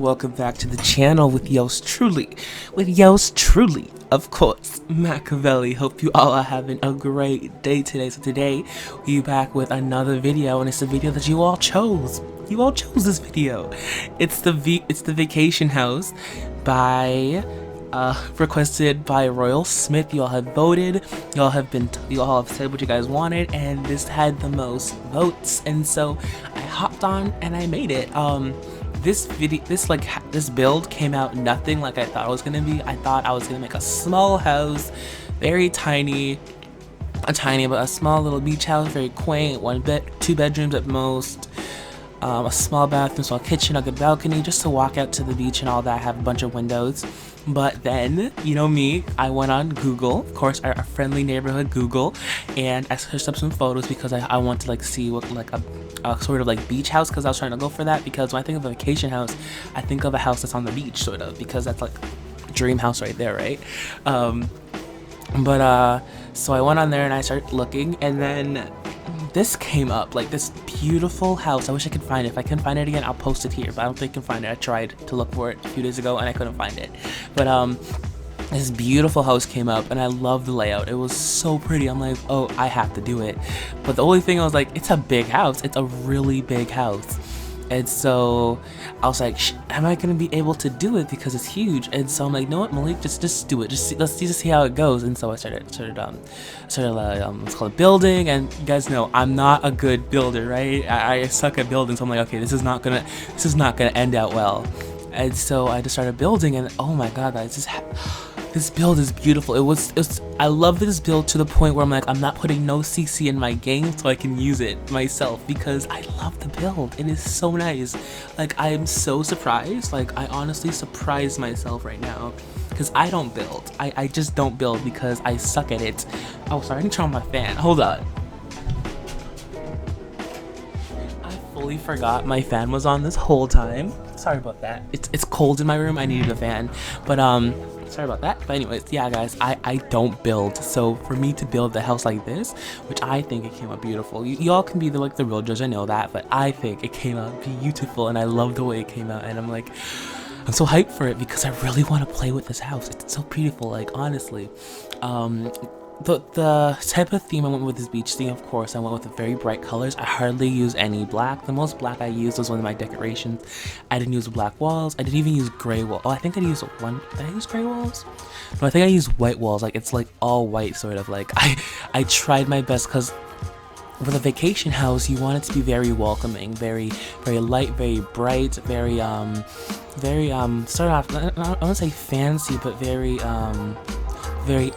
welcome back to the channel with yours truly, of course, Machiavelli. Hope you all are having a great day today. So today, we're back with another video, and it's a video that you all chose. You all chose this video. It's the vacation house by requested by Royal Smith. You all have voted, you all have said what you guys wanted, and this had the most votes, and so I hopped on and I made it. This build came out nothing like I thought it was gonna be. I thought I was gonna make a small house, very tiny, but a small little beach house, very quaint, two bedrooms at most. A small bathroom, small kitchen, a good balcony, just to walk out to the beach and all that, have a bunch of windows. But then, you know me, I went on Google, of course, our friendly neighborhood Google, and I searched up some photos because I want to see what a sort of beach house, because I was trying to go for that, because when I think of a vacation house, I think of a house that's on the beach, sort of, because that's like dream house right there, right? So I went on there and I started looking, and then this came up, this beautiful house. I wish I could find it. If I can find it again, I'll post it here, but I don't think I can find it. I tried to look for it a few days ago and I couldn't find it. But this beautiful house came up and I love the layout. It was so pretty. I'm like, oh, I have to do it. But the only thing, I was like, it's a big house. It's a really big house. And so I was like, am I gonna be able to do it, because it's huge? And so I'm like, no what, Malik, just do it. Let's see how it goes. And so I started let's call it building. And you guys know I'm not a good builder, right? I suck at building. So I'm like, okay, this is not gonna end out well. And so I just started building, and oh my god, guys, this build is beautiful. I love this build to the point where I'm like, I'm not putting no CC in my game so I can use it myself, because I love the build. It is so nice. I am so surprised. I honestly surprised myself right now, because I don't build. I just don't build because I suck at it. Oh, sorry, I didn't turn on my fan. Hold on. I fully forgot my fan was on this whole time. Sorry about that. It's cold in my room. I needed a fan. But sorry about that. But anyways, yeah guys, I don't build, so for me to build the house like this, which I think it came out beautiful, y'all can be the real judge, I know that, but I think it came out beautiful and I love the way it came out, and I'm so hyped for it because I really want to play with this house. It's so beautiful, honestly. The type of theme I went with is beach theme, of course. I went with the very bright colors. I hardly use any black. The most black I used was one of my decorations. I didn't use black walls. I didn't even use gray walls. Oh, I think I used one. Did I use gray walls? No, I think I used white walls. It's all white, sort of. I tried my best, because with a vacation house, you want it to be very welcoming, very, very light, very bright, very sort of, I don't want to say fancy, but very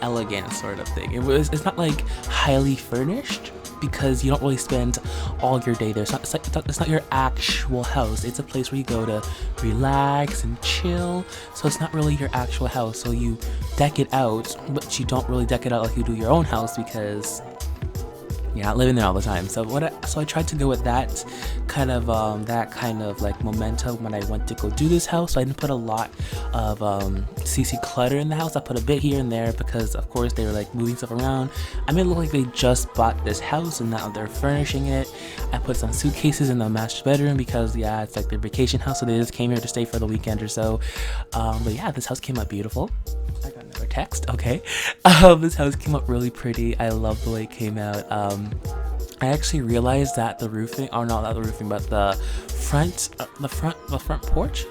elegant sort of thing. It's not highly furnished, because you don't really spend all your day there. It's not your actual house. It's a place where you go to relax and chill. So it's not really your actual house. So you deck it out, but you don't really deck it out like you do your own house, because you're not living there all the time. So I tried to go with that kind of momentum when I went to go do this house. So I didn't put a lot of CC clutter in the house. I put a bit here and there because, of course, they were moving stuff around. I made it look like they just bought this house and now they're furnishing it. I put some suitcases in the master bedroom because, yeah, it's their vacation house, so they just came here to stay for the weekend or so. But yeah, this house came out beautiful. I got another text. Okay. This house came out really pretty. I love the way it came out. I actually realized that the roofing, oh no, not the roofing, but the front porch, is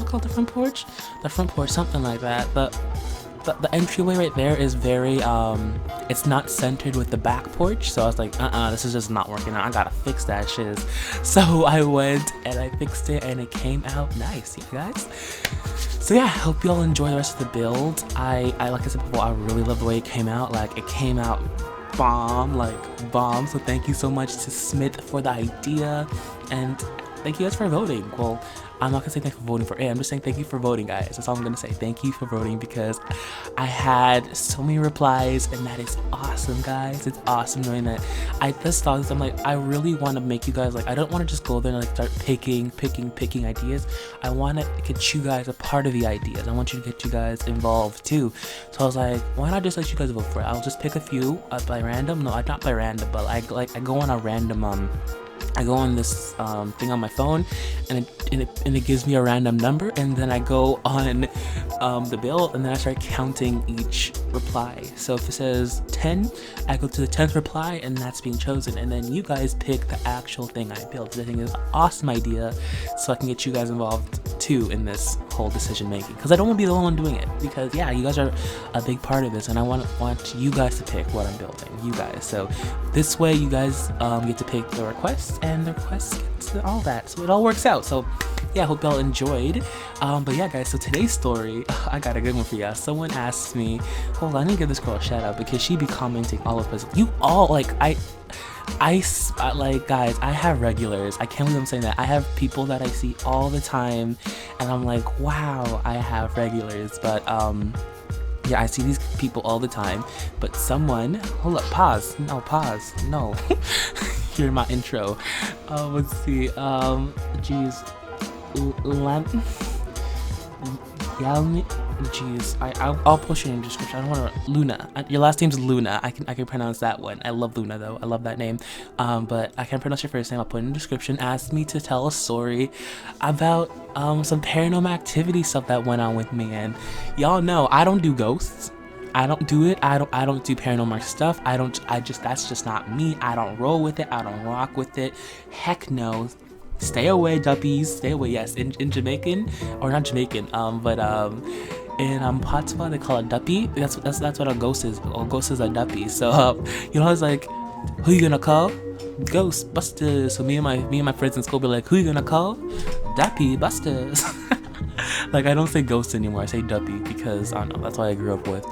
it called the front porch? The front porch, something like that. The entryway right there is very, it's not centered with the back porch, so I was like, this is just not working out. I gotta fix that shit. So I went and I fixed it, and it came out nice, you guys. So yeah, I hope you all enjoy the rest of the build. I like I said before, I really love the way it came out. It came out bomb. So thank you so much to Smith for the idea, and thank you guys for voting. Well, I'm not gonna say thank you for voting for it. I'm just saying thank you for voting, guys. That's all I'm gonna say. Thank you for voting, because I had so many replies, and that is awesome, guys. It's awesome knowing that. I just thought this. I'm like, I really want to make you guys I don't want to just go there and start picking ideas. I want to get you guys a part of the ideas. I want you to get you guys involved too. So I was like, why not just let you guys vote for it? I'll just pick a few by random. No, not by random, but I go on a random I go on this thing on my phone, and it gives me a random number, and then I go on the bill, and then I start counting each reply. So if it says 10, I go to the 10th reply, and that's being chosen, and then you guys pick the actual thing I built. I think it's an awesome idea, so I can get you guys involved too in this whole decision making, because I don't want to be the only one doing it, because yeah, you guys are a big part of this, and I want you guys to pick what I'm building, you guys. So this way you guys get to pick the requests, and the requests get to all that, so it all works out. So yeah, I hope y'all enjoyed. But yeah, guys, so today's story, I got a good one for y'all. Someone asked me, hold on, I need to give this girl a shout out, because she be commenting all of us. You all, like, like, guys, I have regulars. I can't believe I'm saying that. I have people that I see all the time, and I'm like, wow, I have regulars. But yeah, I see these people all the time. But someone, hold up, pause, no. Hear my intro. Let's see. Jeez, jeez, I'll post your name in the description. I don't want to. Luna. Your last name's Luna. I can pronounce that one. I love Luna though. I love that name. But I can't pronounce your first name. I'll put it in the description. Asked me to tell a story about some paranormal activity stuff that went on with me, and y'all know I don't do ghosts. I don't do it. I don't do paranormal stuff. That's just not me. I don't roll with it. I don't rock with it. Heck no. Stay away, duppies. Stay away. Yes, in Jamaican, or not Jamaican, but in Patois they call it duppy. That's what a ghost is. A ghost is a duppy. So you know, I was like, who you gonna call? Ghostbusters. So me and my friends in school be like, who you gonna call? Duppy Busters. Like, I don't say ghost anymore. I say duppy, because I don't know. That's what I grew up with.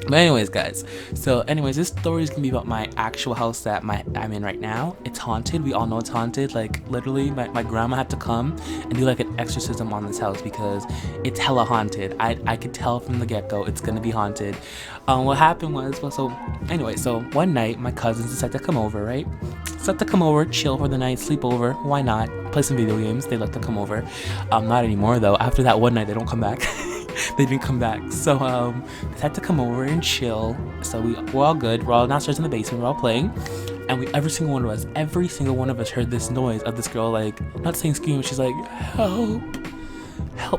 But anyways, guys, this story is gonna be about my actual house that I'm in right now. It's haunted. We all know it's haunted. Like, literally, my grandma had to come and do like an exorcism on this house, because it's hella haunted. I could tell from the get-go it's gonna be haunted. What happened was, so one night my cousins decided to come over, right? Decided to come over, chill for the night, sleep over. Why not? Play some video games. They like to come over. Not anymore though. After that one night, they don't come back. They didn't come back. So they had to come over and chill. So we're all good. We're all downstairs in the basement. We're all playing, and every single one of us heard this noise of this girl, like, not saying scream, she's like, help.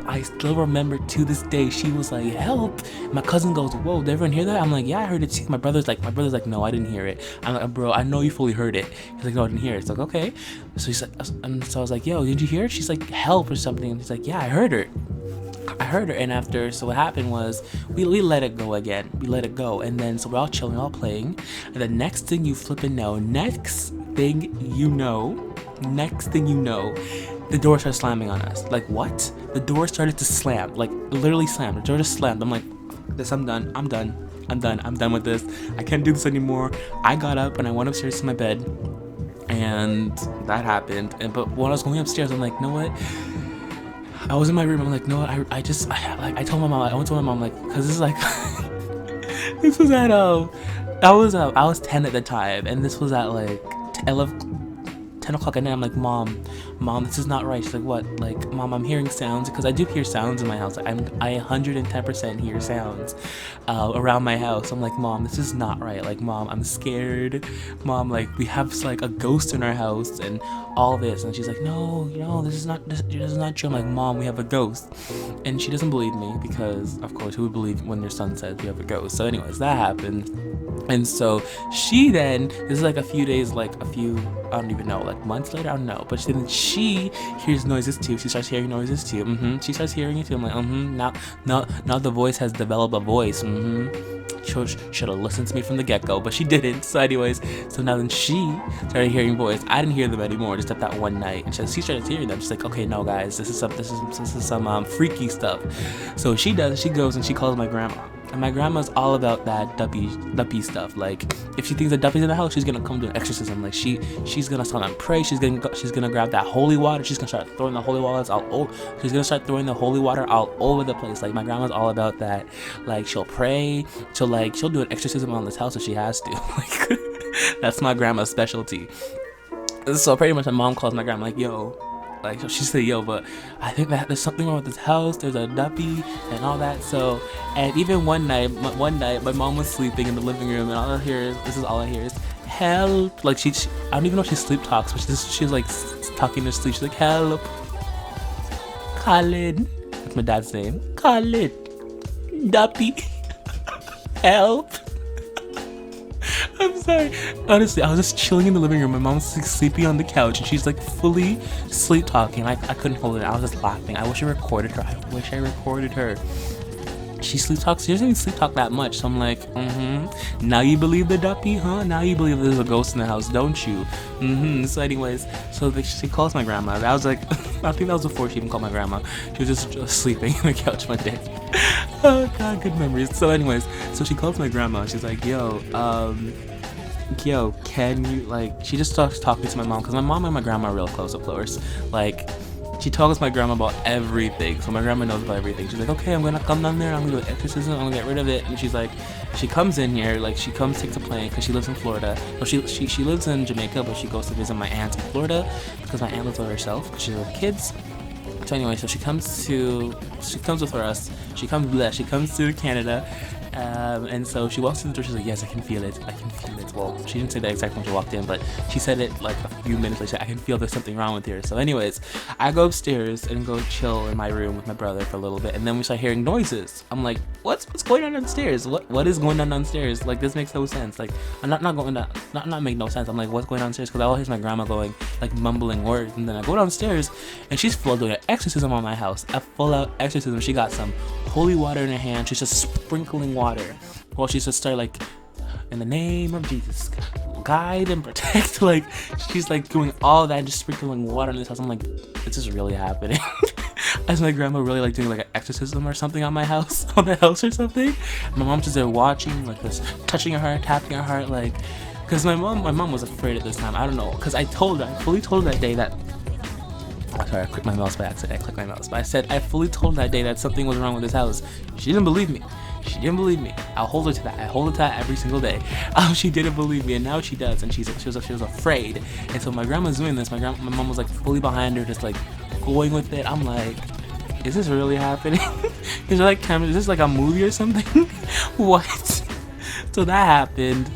I still remember to this day. She was like, help. My cousin goes, whoa, did everyone hear that? I'm like, yeah, I heard it too. My brother's like, no, I didn't hear it. I'm like, bro, I know you fully heard it. He's like, no, I didn't hear it. It's like, okay. So he's like, and so I was like, yo, did you hear it? She's like, help or something. And he's like, yeah, I heard her. And after, so what happened was we let it go again. We let it go, and then so we're all chilling, all playing, and the next thing you know, the door started slamming on us. Like, what? The door started to slam, like literally slam. The door just slammed. I'm like, I'm done with this. I can't do this anymore. I got up and I went upstairs to my bed, and that happened. But when I was going upstairs, I'm like, you know what? I was in my room. I'm like, no, I told my mom. I went to my mom, like, cause this is like, this was at I was 10 at the time, and this was at like 10 o'clock at night. I'm like, mom, this is not right. She's like, what? Like, mom, I'm hearing sounds, because I do hear sounds in my house. Like, I 110% hear sounds around my house. I'm like, mom, this is not right. Like, mom, I'm scared. Mom, like, we have like a ghost in our house and all this. And she's like, no, this is not true. I'm like, mom, we have a ghost. And she doesn't believe me, because of course, who would believe when their son says we have a ghost? So anyways, that happened. And so she then, this is like a few days, like a few, I don't even know, like months later, I don't know. But then she hears noises too. She starts hearing noises too. She starts hearing it too. I'm like, now the voice has developed a voice. Should have listened to me from the get-go, but she didn't. So anyways, so now then she started hearing voice. I didn't hear them anymore, just at that one night. And she started hearing them. She's like, okay, no guys, this is some freaky stuff. So she goes and she calls my grandma. And my grandma's all about that duppy stuff. Like, if she thinks a duppy's in the house, she's gonna come do an exorcism. Like, she's gonna start and pray. She's gonna grab that holy water. She's gonna start throwing the holy water all over the place. Like, my grandma's all about that. Like, she'll pray. She'll do an exorcism on this house if she has to. Like, that's my grandma's specialty. So pretty much, my mom calls my grandma like, yo. Like, she said, yo, but I think that there's something wrong with this house. There's a duppy and all that. So, and even one night, my mom was sleeping in the living room, and all I hear is, help. Like she I don't even know if she sleep talks, but she's like talking to sleep. She's like, help, Colin. That's my dad's name. Colin, Duppy, help. I'm sorry. Honestly, I was just chilling in the living room. My mom's like sleeping on the couch, and she's like fully sleep talking. I couldn't hold it. I was just laughing. I wish I recorded her. She sleep talks. She doesn't even sleep talk that much. So I'm like, now you believe the Duppy, huh? Now you believe there's a ghost in the house, don't you? So anyways, so she calls my grandma. I was like, I think that was before she even called my grandma. She was just sleeping on the couch one day. Oh god, good memories. So anyways, so she calls my grandma. She's like, yo, can you, like, she just starts talking to my mom, because my mom and my grandma are real close, of course. Like, she talks to my grandma about everything, so my grandma knows about everything. She's like, okay, I'm gonna come down there, I'm gonna do an exorcism, I'm gonna get rid of it. And she's like, she comes in here, like, she comes, takes a plane, because she lives in Florida. Well, she lives in Jamaica, but she goes to visit my aunt in Florida, because my aunt lives by herself, because she has kids. So anyway, so she comes with us. She comes to Canada, and so she walks in the door. She's like, yes, I can feel it. Well, she didn't say that exactly when she walked in, but she said it like a few minutes later. I can feel there's something wrong with here. So anyways, I go upstairs and go chill in my room with my brother for a little bit, and then we start hearing noises. I'm like, what's going on downstairs? What is going on downstairs? Like, this makes no sense. Like, I'm not make no sense. I'm like, what's going on downstairs? Because I always hear my grandma going, like, mumbling words, and then I go downstairs, and she's full doing an exorcism on my house. A full out exorcism. She got some holy water in her hand. She's just sprinkling water. Well, she's just started like, in the name of Jesus, guide and protect. Like, she's like doing all that, just sprinkling water in this house. I'm like, is this really happening? Is my grandma really like doing like an exorcism or something on my house, on the house or something? My mom's just there watching, like, just touching her heart, tapping her heart, like, because my mom was afraid at this time. I don't know, because I fully told her that day that. Sorry, I clicked my mouse by accident. But I fully told her that day that something was wrong with this house. She didn't believe me. I'll hold her to that. I hold her to that every single day. She didn't believe me, and now she does. And she was afraid. And so my grandma's doing this. My mom was like fully behind her, just like going with it. I'm like, is this really happening? Is there like cameras? Is this like a movie or something? What? So that happened.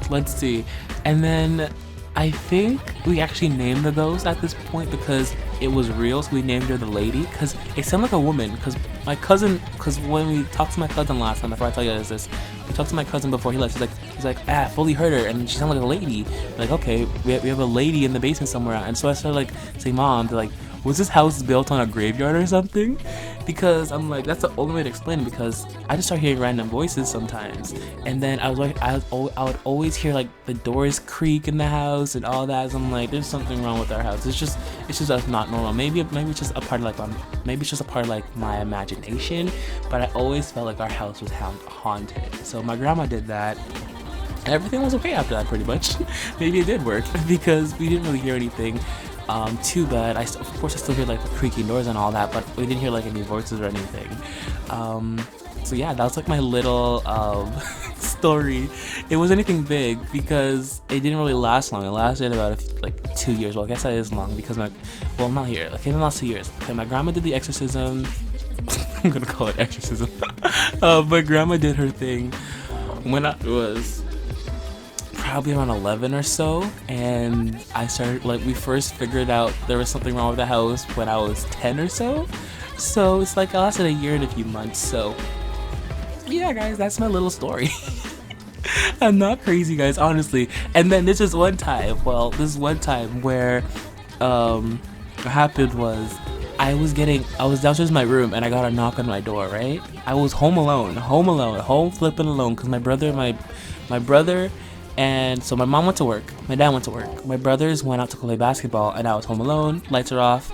Let's see. And then I think we actually named the ghost at this point because it was real, so we named her the lady, because it sounded like a woman. Because when we talked to my cousin last time, before I tell you guys this, we talked to my cousin before he left. He's like, I fully heard her, and she sounded like a lady. Like, okay, we have a lady in the basement somewhere, and so I started like saying, Mom, like, was this house built on a graveyard or something? Because I'm like, that's the only way to explain it, because I just start hearing random voices sometimes, and then I would always hear like the doors creak in the house and all that. So I'm like, there's something wrong with our house. It's just not normal. Maybe it's just a part of like my imagination, but I always felt like our house was haunted. So my grandma did that. Everything was okay after that, pretty much. Maybe it did work because we didn't really hear anything too bad. Of course I still hear like the creaking doors and all that, but we didn't hear like any voices or anything. So yeah, that was like my little story. It wasn't anything big because it didn't really last long. It lasted about like 2 years. Well, I guess that is long because not here. Like, it didn't last 2 years. Okay, my grandma did the exorcism. I'm gonna call it exorcism. My grandma did her thing when I was probably around 11 or so, and I started, like, we first figured out there was something wrong with the house when I was 10 or so. So it's like I lasted a year and a few months. So yeah, guys, that's my little story. I'm not crazy, guys, honestly. And then this is one time where what happened was I was downstairs in my room and I got a knock on my door, right? I was home flipping alone, because my brother and so my mom went to work, my dad went to work, my brothers went out to play basketball, and I was home alone, lights are off.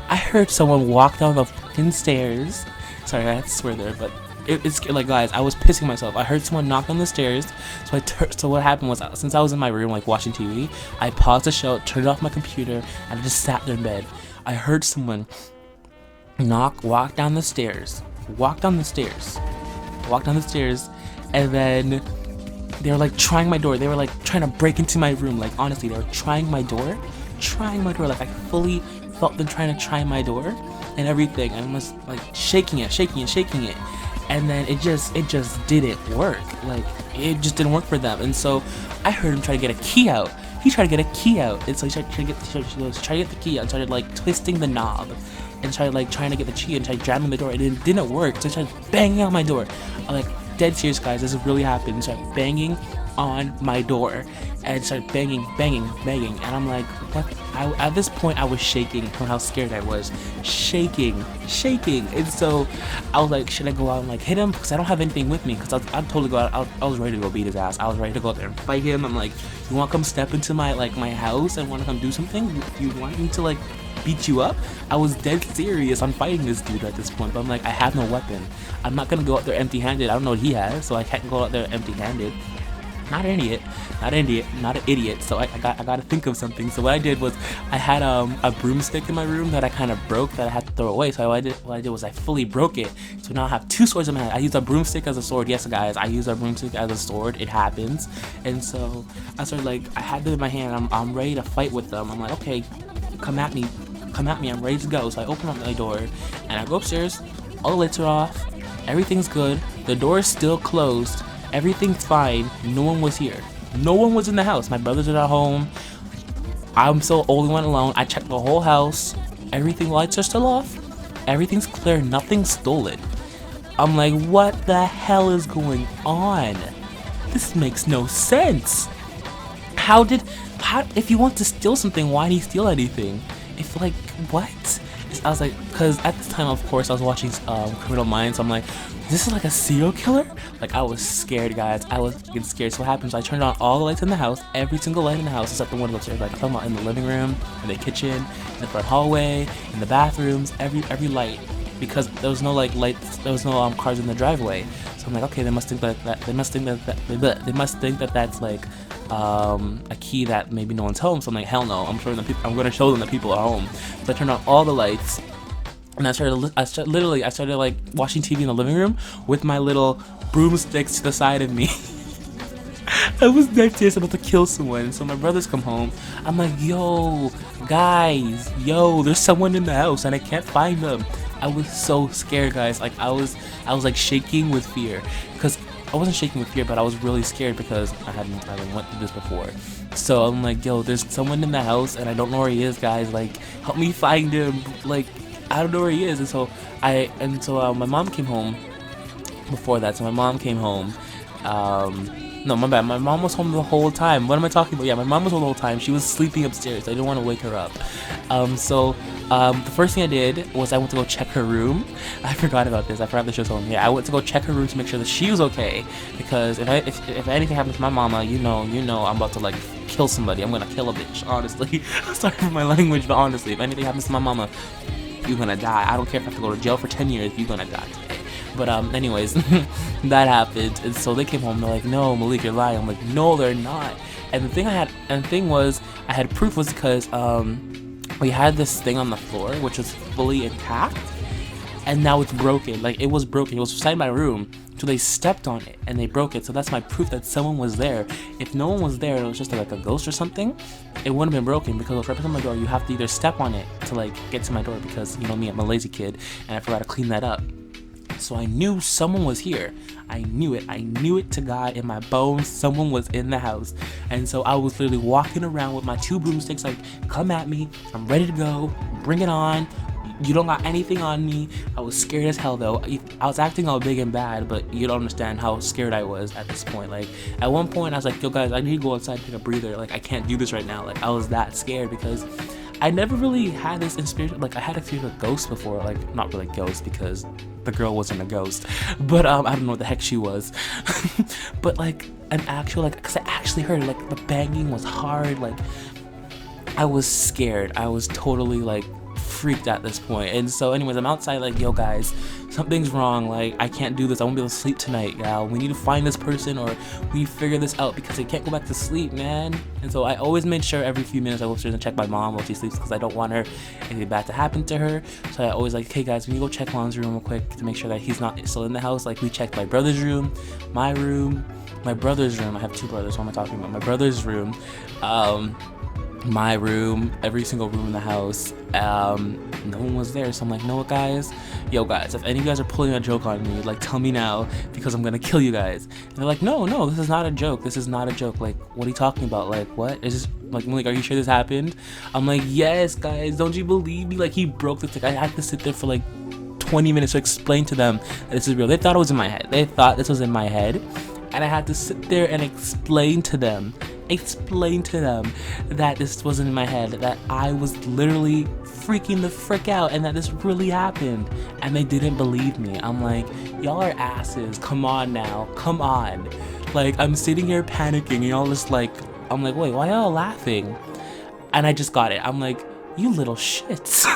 I heard someone walk down the fucking stairs. Sorry, I had to swear there, but it's like, guys, I was pissing myself. I heard someone knock on the stairs, so what happened was, since I was in my room, like, watching TV, I paused the show, turned off my computer, and I just sat there in bed. I heard someone walk down the stairs, and then they were like trying my door. They were like trying to break into my room. Like, honestly, they were trying my door. Like, I fully felt them trying to try my door. and everything. I was like shaking it, and then it just didn't work. Like it just didn't work for them. And so I heard him try to get a key out. He tried to get a key out, and so he tried to get the key out and started like twisting the knob and started like trying to get the key and tried jamming the door. It didn't work, so he started banging on my door. I'm like, dead serious, guys, this is really happened. He started banging on my door and started banging, and I'm like, what? At this point I was shaking from how scared I was, shaking, and so I was like, should I go out and like hit him, because I don't have anything with me, because I'd totally go out. I was ready to go beat his ass. I was ready to go out there and fight him. I'm like, you want to come step into my house and want to come do something? You want me to like beat you up? I was dead serious on fighting this dude at this point, but I'm like, I have no weapon. I'm not gonna go out there empty-handed. I don't know what he has, so I can't go out there empty-handed. Not an idiot. So I got to think of something. So what I did was I had a broomstick in my room that I kind of broke, that I had to throw away. So what I did was I fully broke it. So now I have two swords in my hand. I used a broomstick as a sword. Yes, guys, I use a broomstick as a sword. It happens. And so I started like, I had them in my hand. I'm ready to fight with them. I'm like, okay, come at me. I'm ready to go. So I open up my door and I go upstairs. All the lights are off. Everything's good. The door is still closed. Everything's fine. No one was here. No one was in the house. My brothers are at home. I'm still the only one alone. I checked the whole house. Everything, lights are still off. Everything's clear. Nothing's stolen. I'm like, what the hell is going on? This makes no sense. How if you want to steal something, why did he steal anything? If like, what? I was like, because at this time, of course, I was watching Criminal Minds. So I'm like, this is like a serial killer? Like, I was scared, guys. I was getting scared. So what happens? I turned on all the lights in the house, every single light in the house, except the one upstairs. Like, I'm talking about in the living room, in the kitchen, in the front hallway, in the bathrooms, every light, because there was no like lights, there was no cars in the driveway. So I'm like, okay, they must think that that's like a key that maybe no one's home. So I'm like, hell no, I'm gonna show them that people are home. So I turned on all the lights. And I started like watching TV in the living room with my little broomsticks to the side of me. I was dead serious about to kill someone. So my brothers come home. I'm like, yo, guys, there's someone in the house and I can't find them. I was so scared, guys. Like I was like shaking with fear, because I wasn't shaking with fear, but I was really scared because I hadn't went through this before. So I'm like, yo, there's someone in the house and I don't know where he is, guys. Like, help me find him. Like, I don't know where he is. And so my mom came home before that. So my mom came home. No, my bad. My mom was home the whole time. What am I talking about? Yeah, my mom was home the whole time. She was sleeping upstairs. I didn't want to wake her up. The first thing I did was I went to go check her room. I forgot about this. I forgot that she was home. Yeah, I went to go check her room to make sure that she was okay. Because if anything happens to my mama, you know, I'm about to like kill somebody. I'm gonna kill a bitch. Honestly, sorry for my language, but honestly, if anything happens to my mama, you're gonna die. I don't care if I have to go to jail for 10 years. You're gonna die today. But anyways, that happened, and so they came home. They're like, "No, Malik, you're lying." I'm like, "No, they're not." And the thing was, I had proof was because we had this thing on the floor which was fully intact, and now it's broken. Like, it was broken. It was beside my room, so they stepped on it and they broke it. So that's my proof that someone was there. If no one was there, it was just like a ghost or something, it wouldn't have been broken, because it was right beside my door. You have to either step on it to like get to my door, because you know me, I'm a lazy kid, and I forgot to clean that up. So I knew someone was here. I knew it to God in my bones. Someone was in the house. And so I was literally walking around with my two broomsticks like, come at me, I'm ready to go, bring it on. You don't got anything on me. I was scared as hell though. I was acting all big and bad, but you don't understand how scared I was at this point. Like, at one point I was like, yo guys, I need to go outside and take a breather. Like, I can't do this right now. Like, I was that scared, because I never really had this inspiration. Like, I had a fear of ghosts before. Like, not really ghosts, because the girl wasn't a ghost, but I don't know what the heck she was. But like an actual, like, because I actually heard like the banging was hard. Like, I was scared. I was totally like freaked at this point. And so anyways, I'm outside like, yo guys, something's wrong. Like, I can't do this. I won't be able to sleep tonight, gal. We need to find this person, or we need to figure this out, because I can't go back to sleep, man. And so I always made sure every few minutes I go upstairs and check my mom while she sleeps, because I don't want her anything bad to happen to her. So I always like, hey guys, we need to go check Lon's room real quick to make sure that he's not still in the house. Like, we checked my brother's room, my room, my brother's room. I have two brothers. What am I talking about? My brother's room. my room, every single room in the house. No one was there, so I'm like, know what, guys? Yo, guys, if any of you guys are pulling a joke on me, like, tell me now, because I'm gonna kill you guys. And they're like, no, this is not a joke. This is not a joke. Like, what are you talking about? Like, what? Is this, like, are you sure this happened? I'm like, yes, guys, don't you believe me? Like, he broke this. Like, I had to sit there for, like, 20 minutes to explain to them that this is real. They thought it was in my head. They thought this was in my head. And I had to sit there and explain to them that this wasn't in my head, that I was literally freaking the frick out and that this really happened. And they didn't believe me. I'm like, y'all are asses. Come on now. Come on. Like, I'm sitting here panicking and y'all just like, I'm like, wait, why y'all laughing? And I just got it. I'm like, you little shits.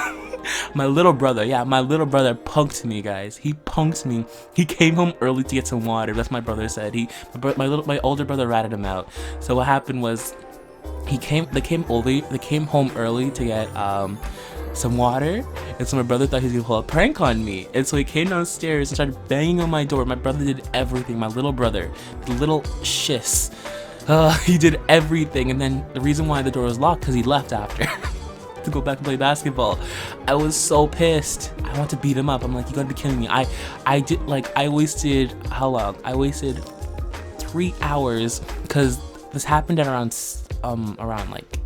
My little brother punked me, guys. He punked me. He came home early to get some water. That's what my brother said. My older brother ratted him out. So what happened was, they came home early to get some water, and so my brother thought he was gonna pull a prank on me, and so he came downstairs and started banging on my door. My brother did everything. My little brother, the little shiz, he did everything, and then the reason why the door was locked because he left after. To go back and play basketball. I was so pissed. I want to beat him up. I'm like, you gotta be kidding me. I wasted, how long? I wasted 3 hours because this happened at around like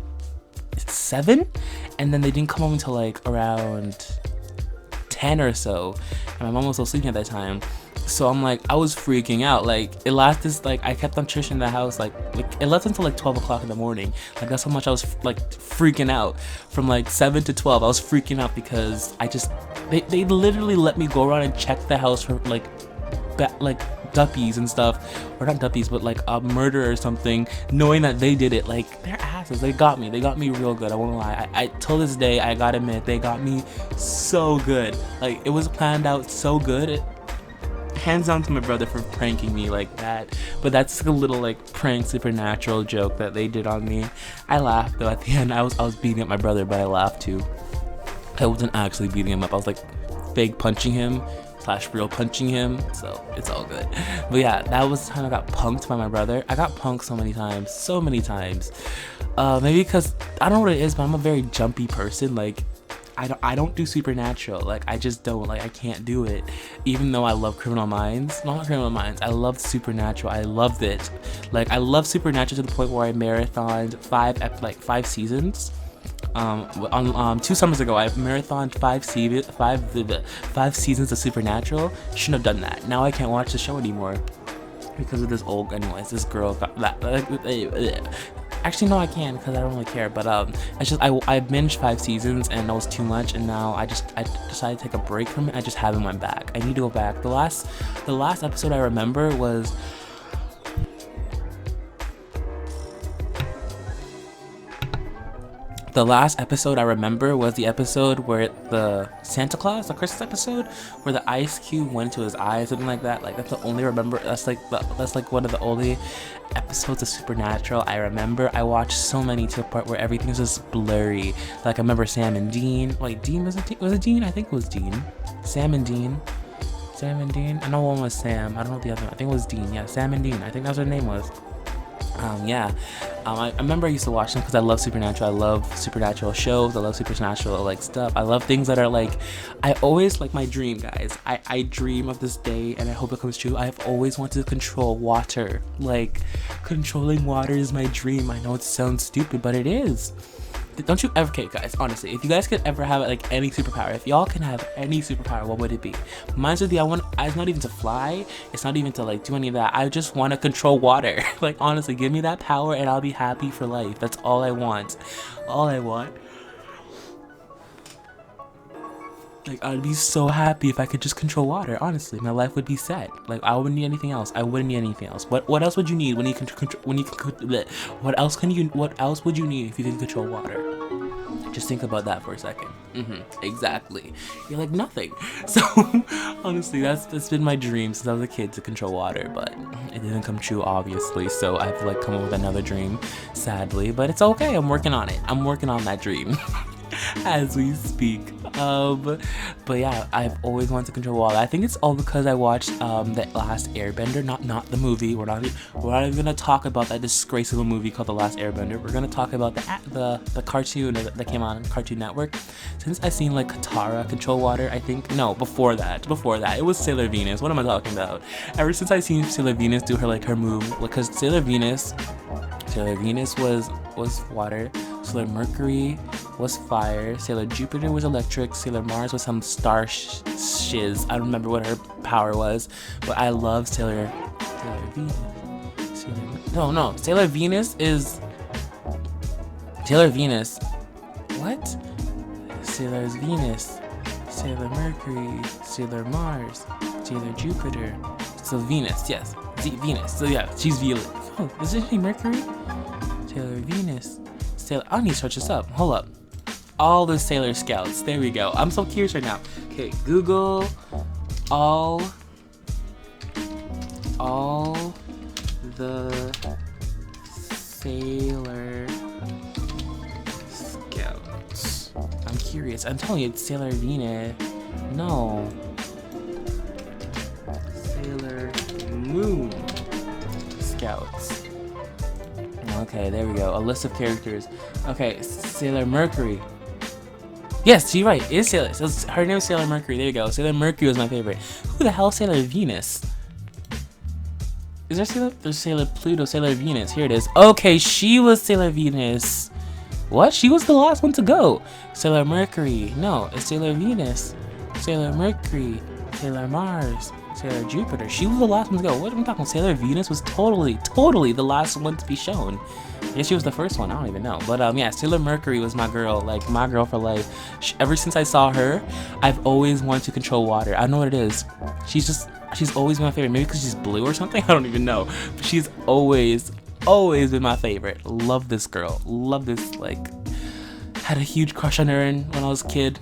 7, and then they didn't come home until like around 10 or so, and my mom was still sleeping at that time. So I'm like, I was freaking out. Like, it lasted, like, I kept on trashing the house, like it left until like 12 o'clock in the morning. Like, that's how much I was like freaking out. From like 7 to 12, I was freaking out because they literally let me go around and check the house for like duppies and stuff, or not duppies, but like a murder or something, knowing that they did it. Like, they're asses. They got me real good. I won't lie. I till this day, I gotta admit, they got me so good. Like, it was planned out so good. Hands down to my brother for pranking me like that. But that's a little like prank supernatural joke that they did on me. I laughed though at the end. I was beating up my brother, but I laughed too. I wasn't actually beating him up. I was like fake punching him / real punching him, so it's all good. But yeah, that was the time I got punked by my brother. I got punked so many times. Maybe because I don't know what it is, but I'm a very jumpy person. Like, I don't do supernatural. Like, I just don't. Like, I can't do it. Even though I love Criminal Minds. Not Criminal Minds. I loved Supernatural. I loved it. Like, I love Supernatural to the point where I marathoned 5 seasons. 2 summers ago, I marathoned 5 seasons of Supernatural. Shouldn't have done that. Now I can't watch the show anymore because of this this girl got that. Actually, no, I can because I don't really care. But I binged 5 seasons and that was too much. And now I decided to take a break from it. I just haven't went back. I need to go back. The last episode I remember was. The last episode I remember was the episode where the Santa Claus, the Christmas episode, where the ice cube went into his eye, something like that. Like, that's the only remember. That's like one of the only episodes of Supernatural I remember. I watched so many to a part where everything's just blurry. Like, I remember Sam and Dean. Wait, Dean was it Dean? I think it was Dean. Sam and Dean. I know one was Sam. I don't know the other one. I think it was Dean. Yeah, Sam and Dean. I think that's what her name was. I remember I used to watch them because I love Supernatural. I love supernatural shows. I love supernatural like stuff. I love things that are like, I always like my dream, guys. I dream of this day and I hope it comes true. I've always wanted to control water. Like, controlling water is my dream. I know it sounds stupid, but it is. Don't you ever, okay guys, honestly, if you guys could ever have like any superpower, if y'all can have any superpower, what would it be? Mine's would be, it's not even to fly, it's not even to like do any of that. I just want to control water. Like, honestly, give me that power and I'll be happy for life. That's all I want. Like, I'd be so happy if I could just control water. Honestly, my life would be set. Like, I wouldn't need anything else. What else would you need what else would you need if you could control water? Just think about that for a second. Exactly. You're like, nothing. So, honestly, that's been my dream since I was a kid, to control water, but it didn't come true, obviously, so I have to like come up with another dream, sadly, but it's okay. I'm working on it. I'm working on that dream as we speak. But yeah, I've always wanted to control water. I think it's all because I watched the Last Airbender, not the movie. We're not even gonna talk about that disgraceful movie called The Last Airbender. We're gonna talk about the cartoon that came on Cartoon Network. Since I've seen like Katara control water, I think no, before that it was Sailor Venus. What am I talking about? Ever since I seen Sailor Venus do her move, because Sailor Venus was water. Sailor Mercury was fire. Sailor Jupiter was electric. Sailor Mars was some star shiz. I don't remember what her power was, but I love Sailor Venus. Sailor Venus is Sailor Venus. What? Sailor's Venus. Sailor Mercury. Sailor Mars. Sailor Jupiter. So Venus, yes. Venus. So yeah, she's Venus. Oh, is it Mercury? Sailor Venus. I need to search this up. Hold up. All the Sailor Scouts. There we go. I'm so curious right now. Okay, Google all the Sailor Scouts. I'm curious. I'm telling you, it's Sailor Venus. No. Sailor Moon Scouts. Okay, there we go. A list of characters. Okay, Sailor Mercury. Yes, you're right. It's Sailor. So her name is Sailor Mercury. There you go. Sailor Mercury was my favorite. Who the hell is Sailor Venus? Is there Sailor? There's Sailor Pluto, Sailor Venus. Here it is. Okay, she was Sailor Venus. What? She was the last one to go. Sailor Mercury. No, it's Sailor Venus. Sailor Mercury. Sailor Mars. Sailor Jupiter. She was the last one to go. What am I talking about? Sailor Venus was totally the last one to be shown. I guess she was the first one. I don't even know. But yeah, Sailor Mercury was my girl. Like, my girl for life. Ever since I saw her, I've always wanted to control water. I don't know what it is. She's always been my favorite. Maybe because she's blue or something? I don't even know. But she's always been my favorite. Love this girl. Love this, like, had a huge crush on her when I was a kid.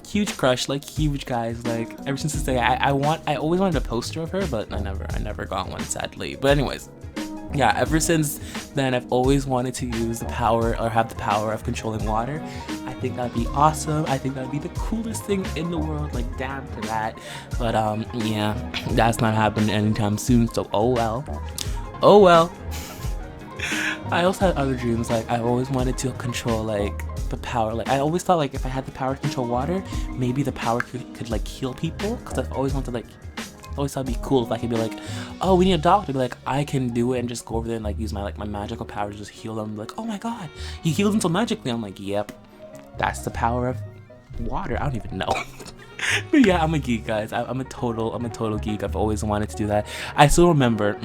Huge crush, like huge guys, like ever since this day. I always wanted a poster of her, but I never got one, sadly. But anyways, yeah, ever since then I've always wanted to use the power or have the power of controlling water. I think that'd be awesome. I think that'd be the coolest thing in the world. Like, damn to that. But yeah, that's not happening anytime soon. So oh well. I also had other dreams. Like, I always wanted to control like the power. Like, I always thought like if I had the power to control water, maybe the power could like heal people. Cause I've always wanted like, always thought it'd be cool if I could be like, oh, we need a doctor. Be like, I can do it and just go over there and like use my magical power to just heal them. Like, oh my god, he healed them so magically. I'm like, yep, that's the power of water. I don't even know. But yeah, I'm a geek, guys. I'm a total geek. I've always wanted to do that. I still remember.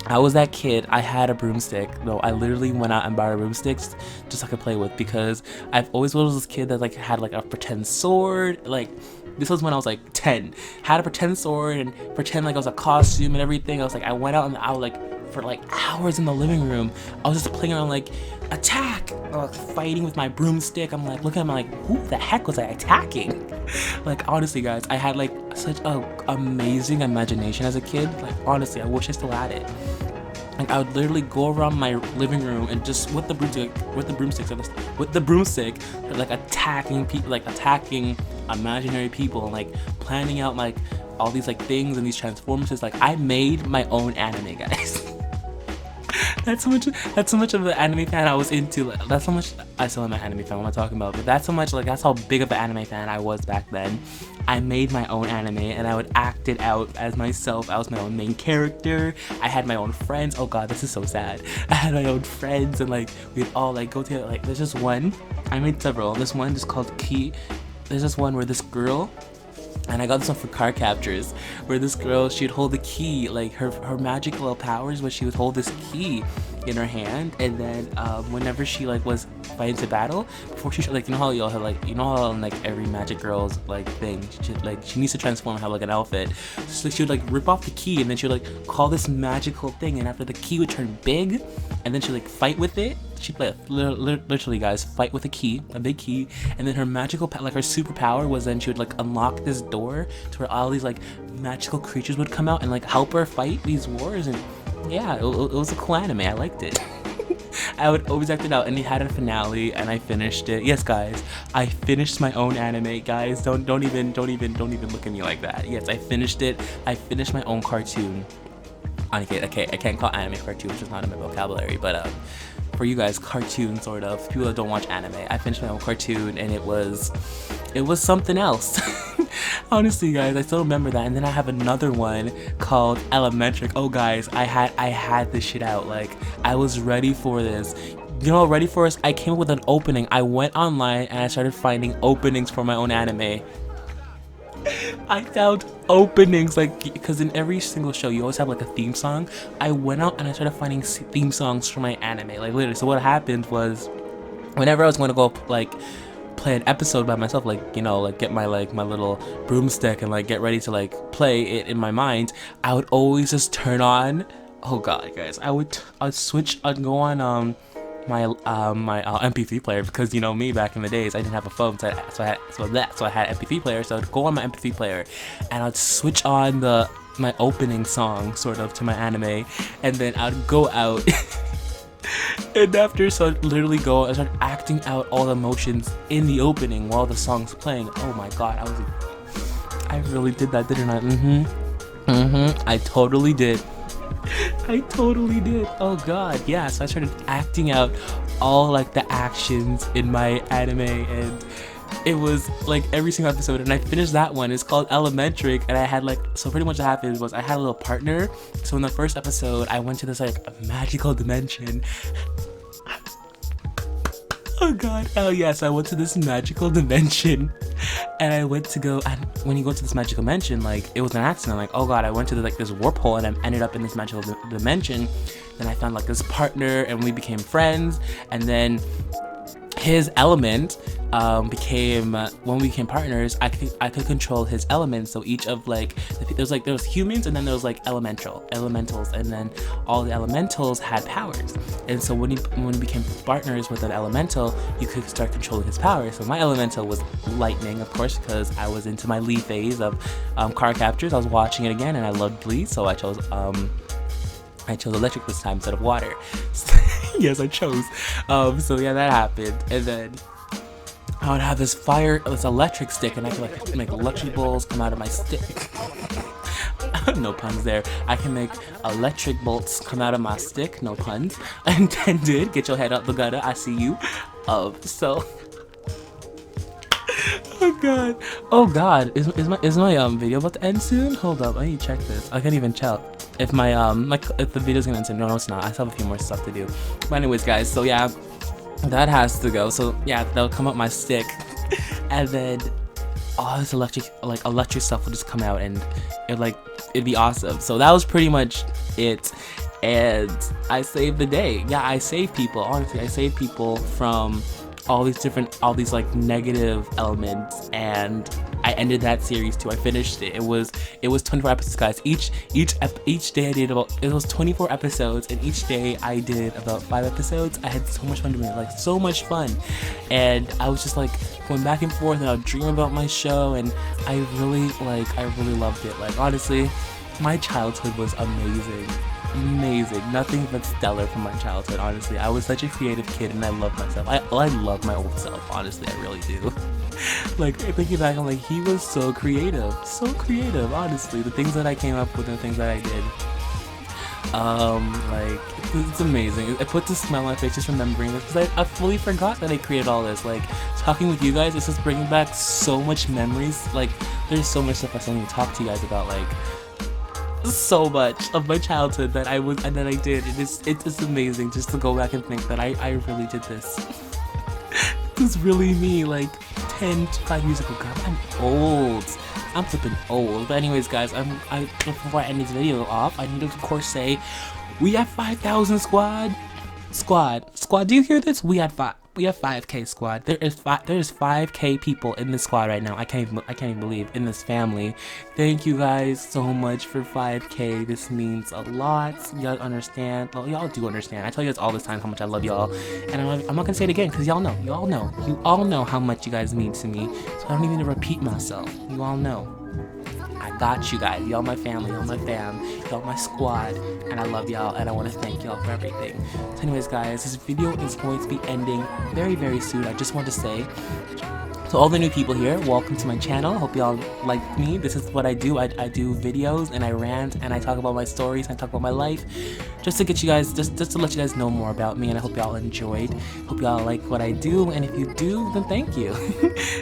I was that kid. I had a broomstick. No, I literally went out and bought broomsticks just so I could play with, because I've always was this kid that like had like a pretend sword. Like, this was when I was like 10. Had a pretend sword and pretend like I was a costume and everything. I was like, I went out and I would like for like hours in the living room. I was just playing around like, attack, fighting with my broomstick. I'm like looking at my like, who the heck was I attacking? Like, honestly, guys, I had like such a amazing imagination as a kid. Like, honestly, I wish I still had it. Like, I would literally go around my living room and just with the broomstick, like attacking people, like attacking imaginary people, and like planning out like all these like things and these transformances. Like, I made my own anime, guys. That's so much of the anime fan I was into. That's how much I still am an anime fan. What am I talking about? But that's so much, like, that's how big of an anime fan I was back then. I made my own anime and I would act it out as myself. I was my own main character. I had my own friends. Oh god, this is so sad. I had my own friends and like we'd all like go together. Like, there's just one. I made several. This one is called Key. There's this one where this girl, and I got this one for car captures, where this girl, she'd hold the key, like her magical powers was she would hold this key in her hand, and then whenever she like was fighting to battle, before she like, you know how y'all have like, you know how in like every magic girl's like thing, she needs to transform and have like an outfit, so she would like rip off the key and then she would like call this magical thing, and after the key would turn big, and then she'd like fight with it. She'd like literally, guys, fight with a big key, and then her magical like her superpower was then she would like unlock this door to where all these like magical creatures would come out and like help her fight these wars. And yeah, it was a cool anime. I liked it. I would always act it out, and it had a finale, and I finished it. Yes, guys, I finished my own anime, guys. Don't even look at me like that. Yes, I finished it. I finished my own cartoon. Okay, I can't call anime cartoon, which is not in my vocabulary, but for you guys, cartoon sort of. People that don't watch anime, I finished my own cartoon, and it was something else. Honestly, guys, I still remember that. And then I have another one called Elementary. Oh, guys, I had this shit out. Like, I was ready for this. You know, ready for this? I came up with an opening. I went online and I started finding openings for my own anime. I found openings, like, because in every single show you always have like a theme song. I went out and I started finding theme songs for my anime, like literally. So what happened was, whenever I was going to go like play an episode by myself, like, you know, like get my little broomstick and like get ready to like play it in my mind, I would always just turn on, oh god, guys, I'd go on my MP3 player, because you know me, back in the days I didn't have a phone, so I had MP3 player. So I'd go on my MP3 player and I'd switch on my opening song sort of to my anime, and then I'd go out and after, so I'd literally go and start acting out all the emotions in the opening while the song's playing. Oh my god, I really did that, didn't I? I totally did. Oh god, yeah. So I started acting out all like the actions in my anime, and it was like every single episode. And I finished that one. It's called Elementary, and I had like, so pretty much what happened was I had a little partner. So in the first episode, I went to this like magical dimension. Oh god, oh yes, I went to this magical dimension, and I went to go, and when you go to this magical dimension, like, it was an accident, like, oh god, I went to this warp hole, and I ended up in this magical dimension. Then I found like this partner, and we became friends, and then his element became, when we became partners, I could control his elements. So each of like, there was humans, and then there was like elementals, and then all the elementals had powers. And so when we became partners with an elemental, you could start controlling his powers. So my elemental was lightning, of course, because I was into my Lee phase of car captures. I was watching it again, and I loved Lee, so I chose electric this time instead of water. Yes, I chose. So yeah, that happened, and then I would have this electric stick, and I could like make electric balls come out of my stick. No puns there. I can make electric bolts come out of my stick. No puns intended. Get your head out the gutter. I see you. So. Oh god. Is my video about to end soon? Hold up. I need to check this. I can't even tell if my if the video's gonna end soon. No, it's not. I still have a few more stuff to do. But anyways, guys. So yeah, that has to go. So yeah, that'll come up my stick, and then all this electric stuff will just come out, and it'd be awesome. So that was pretty much it, and I saved the day. Yeah, I saved people. Honestly, I saved people from all these like negative elements, and I ended that series too. I finished it. It was 24 episodes, guys. Each day I did it was 24 episodes, and each day I did about 5 episodes. I had so much fun doing it, like so much fun, and I was just like going back and forth, and I would dream about my show, and I really loved it. Like, honestly, my childhood was amazing. Nothing but stellar from my childhood. Honestly, I was such a creative kid, and I love myself. I love my old self. Honestly, I really do. Like, thinking back, I'm like, he was so creative. Honestly, the things that I came up with and the things that I did, like, it's amazing. It puts a smile on my face just remembering this, because I fully forgot that I created all this. Like, talking with you guys, it's just bringing back so much memories. Like, there's so much stuff I still need to talk to you guys about. Like, so much of my childhood that I did. It's amazing just to go back and think that I really did this. This is really me, like 5 years ago. God, I'm old. I'm flipping old. But anyways, guys, before I end this video off, I need to of course say, we have 5,000 squad. Do you hear this? We have 5K squad. There is 5K people in this squad right now. I can't even believe, in this family. Thank you guys so much for 5K. This means a lot. Y'all understand? Well, y'all do understand. I tell you guys all this time how much I love y'all, and I'm not gonna say it again, because y'all all know how much you guys mean to me. So I don't even need to repeat myself. You all know. I got you guys. Y'all my family, y'all my fam, y'all my squad, and I love y'all, and I want to thank y'all for everything. So anyways, guys, this video is going to be ending very, very soon. I just want to say, so all the new people here, welcome to my channel. Hope y'all like me. This is what I do. I do videos and I rant and I talk about my stories and I talk about my life, just to get you guys, just to let you guys know more about me. And I hope y'all enjoyed. Hope y'all like what I do. And if you do, then thank you.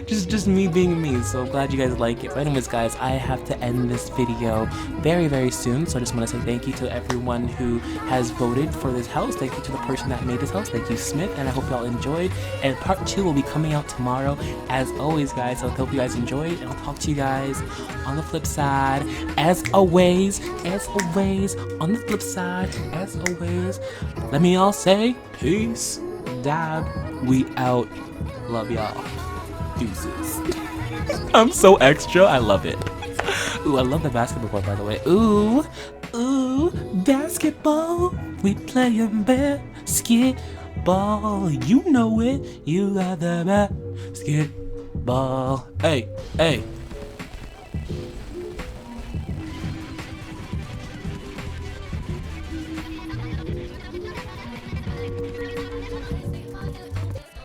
just me being me. So glad you guys like it. But anyways, guys, I have to end this video very, very soon. So I just want to say thank you to everyone who has voted for this house. Thank you to the person that made this house. Thank you, Smith. And I hope y'all enjoyed. And part 2 will be coming out tomorrow. As always, guys, so I hope you guys enjoyed, and I'll talk to you guys on the flip side. As always, on the flip side, as always, let me all say peace, dab, we out, love y'all, deuces. I'm so extra, I love it. Ooh, I love the basketball court, by the way. Ooh, basketball, we playing basketball, you know it, you got the basketball. Hey.